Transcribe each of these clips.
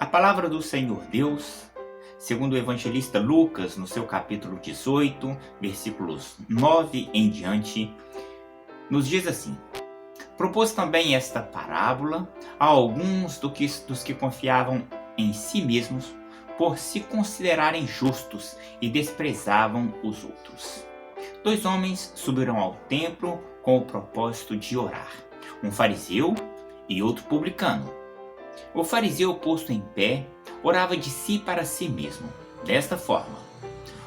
palavra do Senhor Deus, segundo o evangelista Lucas, no seu capítulo 18, versículos 9 em diante, nos diz assim: propôs também esta parábola a alguns dos que confiavam em si mesmos por se considerarem justos e desprezavam os outros. 2 homens subiram ao templo com o propósito de orar, um fariseu e outro publicano. O fariseu, posto em pé, orava de si para si mesmo, desta forma: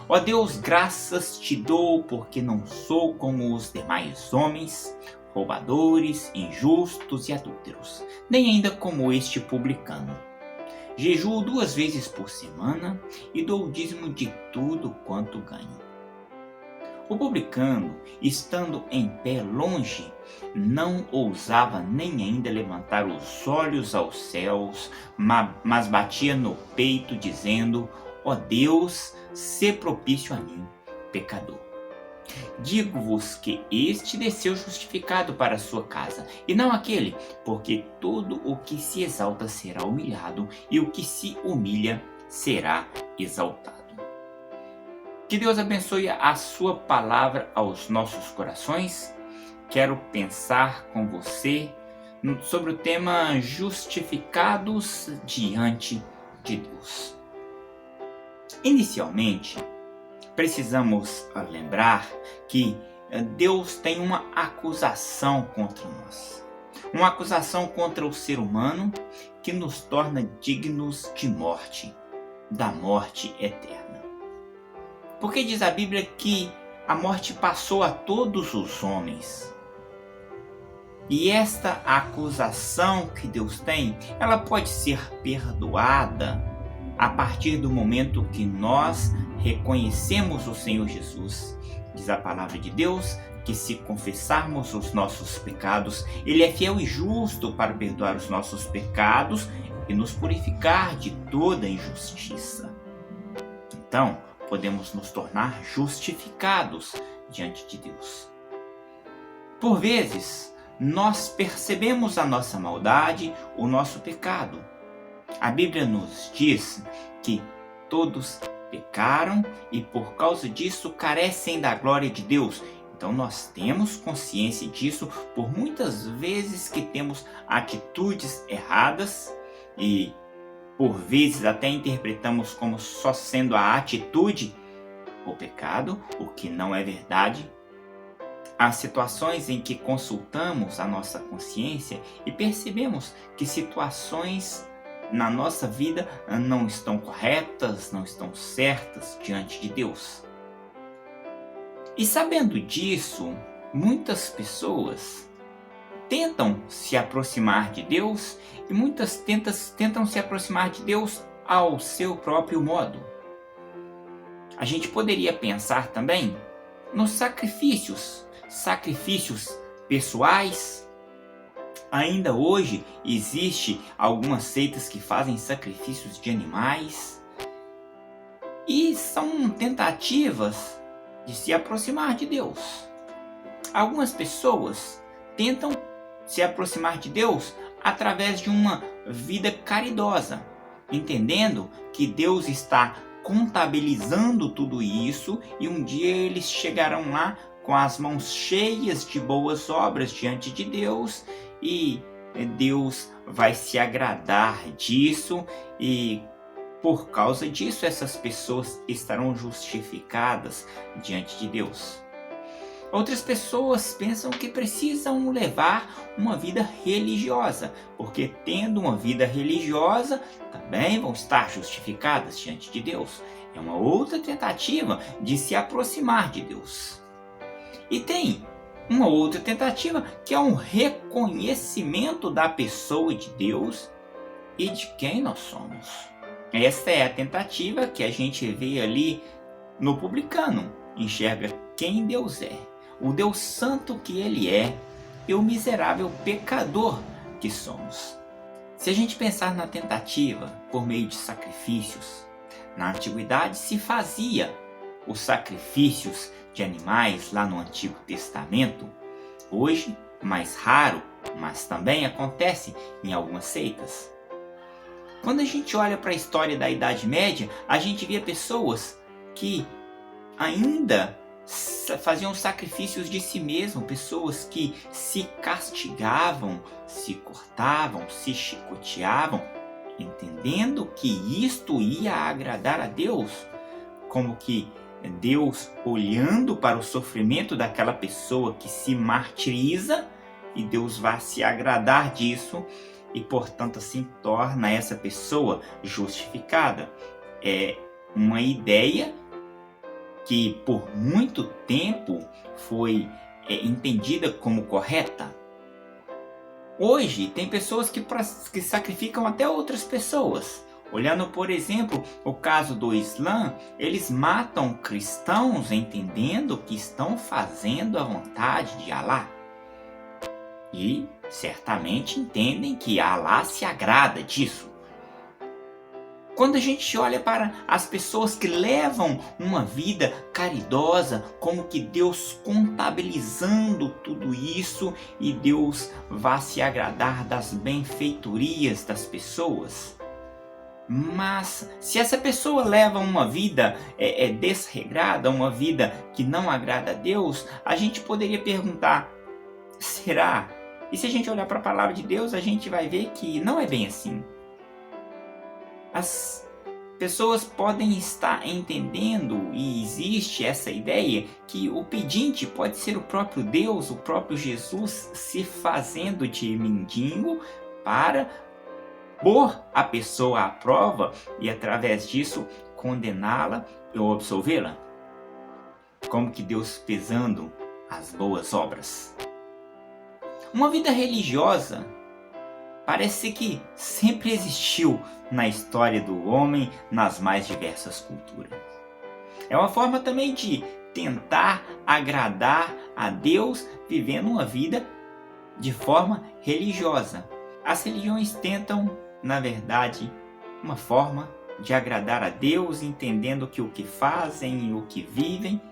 ó Deus, graças te dou porque não sou como os demais homens, roubadores, injustos e adúlteros, nem ainda como este publicano. Jejuo 2 vezes por semana e dou o dízimo de tudo quanto ganho. O publicano, estando em pé longe, não ousava nem ainda levantar os olhos aos céus, mas batia no peito, dizendo: ó Deus, sê propício a mim, pecador. Digo-vos que este desceu justificado para a sua casa, e não aquele, porque todo o que se exalta será humilhado, e o que se humilha será exaltado. Que Deus abençoe a sua palavra aos nossos corações. Quero pensar com você sobre o tema justificados diante de Deus. Inicialmente, precisamos lembrar que Deus tem uma acusação contra nós. Uma acusação contra o ser humano que nos torna dignos de morte, da morte eterna. Porque diz a Bíblia que a morte passou a todos os homens. E esta acusação que Deus tem, ela pode ser perdoada a partir do momento que nós reconhecemos o Senhor Jesus. Diz a palavra de Deus que se confessarmos os nossos pecados, Ele é fiel e justo para perdoar os nossos pecados e nos purificar de toda injustiça. Então, podemos nos tornar justificados diante de Deus. Por vezes, nós percebemos a nossa maldade, o nosso pecado. A Bíblia nos diz que todos pecaram e por causa disso carecem da glória de Deus. Então nós temos consciência disso por muitas vezes que temos atitudes erradas e por vezes até interpretamos como só sendo a atitude o pecado, o que não é verdade. Há situações em que consultamos a nossa consciência e percebemos que situações na nossa vida não estão corretas, não estão certas diante de Deus. E sabendo disso, muitas pessoas tentam se aproximar de Deus e muitas tentam se aproximar de Deus ao seu próprio modo. A gente poderia pensar também nos sacrifícios pessoais. Ainda hoje existe algumas seitas que fazem sacrifícios de animais e são tentativas de se aproximar de Deus. Algumas pessoas tentam se aproximar de Deus através de uma vida caridosa, entendendo que Deus está contabilizando tudo isso e um dia eles chegarão lá com as mãos cheias de boas obras diante de Deus e Deus vai se agradar disso e por causa disso essas pessoas estarão justificadas diante de Deus. Outras pessoas pensam que precisam levar uma vida religiosa, porque tendo uma vida religiosa também vão estar justificadas diante de Deus. É uma outra tentativa de se aproximar de Deus. E tem uma outra tentativa que é um reconhecimento da pessoa de Deus e de quem nós somos. Esta é a tentativa que a gente vê ali no publicano. Enxerga quem Deus é, o Deus santo que Ele é e o miserável pecador que somos. Se a gente pensar na tentativa por meio de sacrifícios, na antiguidade se fazia os sacrifícios de animais lá no Antigo Testamento. Hoje, mais raro, mas também acontece em algumas seitas. Quando a gente olha para a história da Idade Média, a gente vê pessoas que ainda faziam sacrifícios de si mesmo, pessoas que se castigavam, se cortavam, se chicoteavam, entendendo que isto ia agradar a Deus, como que Deus olhando para o sofrimento daquela pessoa que se martiriza, e Deus vai se agradar disso e, portanto, assim torna essa pessoa justificada. É uma ideia que por muito tempo foi entendida como correta. Hoje tem pessoas que sacrificam até outras pessoas. Olhando, por exemplo, o caso do Islã, eles matam cristãos entendendo que estão fazendo a vontade de Alá. E certamente entendem que Alá se agrada disso. Quando a gente olha para as pessoas que levam uma vida caridosa, como que Deus contabilizando tudo isso e Deus vai se agradar das benfeitorias das pessoas. Mas se essa pessoa leva uma vida desregrada, uma vida que não agrada a Deus, a gente poderia perguntar, será? E se a gente olhar para a palavra de Deus, a gente vai ver que não é bem assim. As pessoas podem estar entendendo, e existe essa ideia, que o pedinte pode ser o próprio Deus, o próprio Jesus, se fazendo de mendigo para pôr a pessoa à prova e, através disso, condená-la ou absolvê-la. Como que Deus pesando as boas obras. Uma vida religiosa parece que sempre existiu na história do homem, nas mais diversas culturas. É uma forma também de tentar agradar a Deus vivendo uma vida de forma religiosa. As religiões tentam, na verdade, uma forma de agradar a Deus, entendendo que o que fazem e o que vivem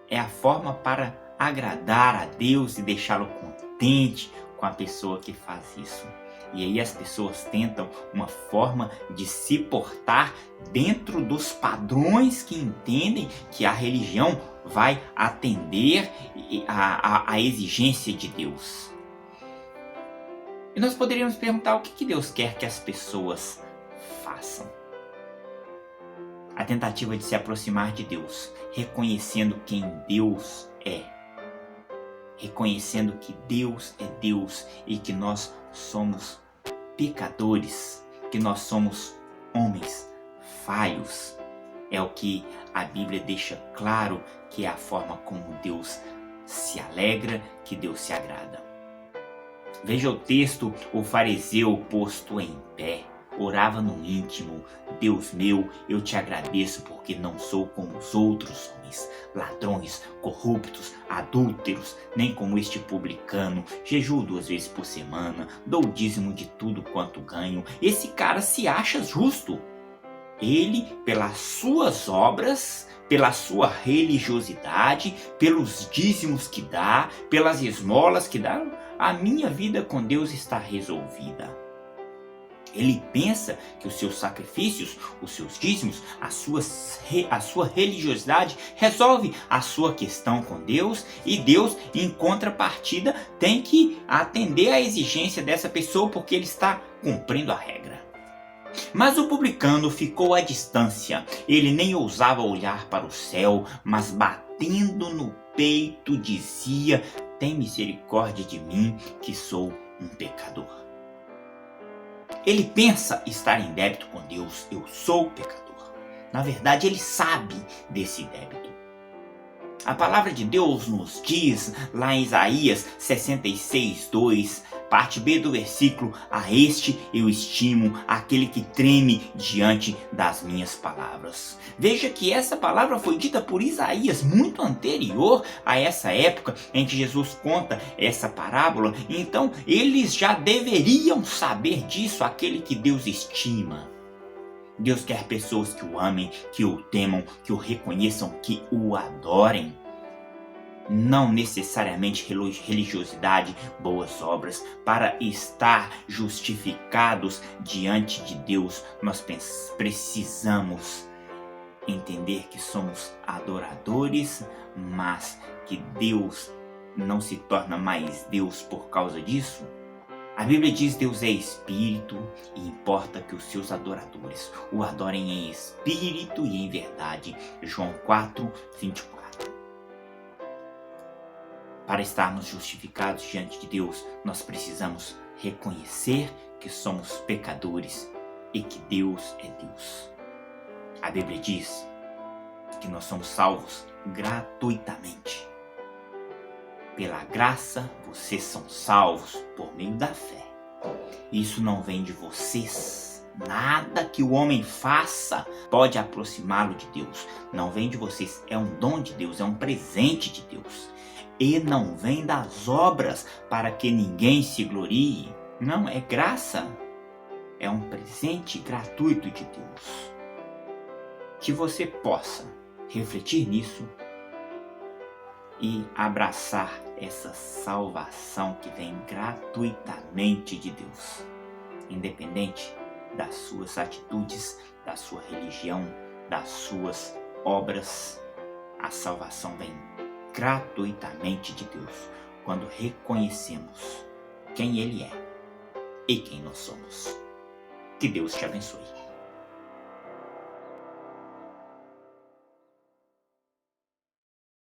é a forma para agradar a Deus e deixá-lo contente com a pessoa que faz isso. E aí as pessoas tentam uma forma de se portar dentro dos padrões que entendem que a religião vai atender a exigência de Deus. E nós poderíamos perguntar o que Deus quer que as pessoas façam. A tentativa de se aproximar de Deus, reconhecendo quem Deus é. Reconhecendo que Deus é Deus e que nós somos pecadores, que nós somos homens falhos. É o que a Bíblia deixa claro que é a forma como Deus se alegra, que Deus se agrada. Veja o texto, o fariseu posto em pé, orava no íntimo, Deus meu, eu te agradeço porque não sou como os outros homens, ladrões, corruptos, adúlteros, nem como este publicano, jejuo 2 vezes por semana, dou o dízimo de tudo quanto ganho. Esse cara se acha justo. Ele, pelas suas obras, pela sua religiosidade, pelos dízimos que dá, pelas esmolas que dá, a minha vida com Deus está resolvida. Ele pensa que os seus sacrifícios, os seus dízimos, a sua religiosidade resolve a sua questão com Deus, e Deus, em contrapartida, tem que atender à exigência dessa pessoa porque ele está cumprindo a regra. Mas o publicano ficou à distância. Ele nem ousava olhar para o céu, mas batendo no peito dizia: tem misericórdia de mim, que sou um pecador. Ele pensa estar em débito com Deus. Eu sou pecador. Na verdade, ele sabe desse débito. A palavra de Deus nos diz, lá em Isaías 66:2, parte B do versículo: a este eu estimo, aquele que treme diante das minhas palavras. Veja que essa palavra foi dita por Isaías muito anterior a essa época em que Jesus conta essa parábola. Então eles já deveriam saber disso, aquele que Deus estima. Deus quer pessoas que o amem, que o temam, que o reconheçam, que o adorem. não necessariamente religiosidade, boas obras. Para estar justificados diante de Deus, nós precisamos entender que somos adoradores, mas que Deus não se torna mais Deus por causa disso. A Bíblia diz: Deus é espírito e importa que os seus adoradores o adorem em espírito e em verdade. João 4:24. Para estarmos justificados diante de Deus, nós precisamos reconhecer que somos pecadores e que Deus é Deus. A Bíblia diz que nós somos salvos gratuitamente. Pela graça, vocês são salvos por meio da fé. Isso não vem de vocês. Nada que o homem faça pode aproximá-lo de Deus. Não vem de vocês. É um dom de Deus, é um presente de Deus. E não vem das obras para que ninguém se glorie. Não, é graça. É um presente gratuito de Deus. Que você possa refletir nisso e abraçar essa salvação que vem gratuitamente de Deus, independente das suas atitudes, da sua religião, das suas obras. A salvação vem gratuitamente de Deus quando reconhecemos quem Ele é e quem nós somos. Que Deus te abençoe.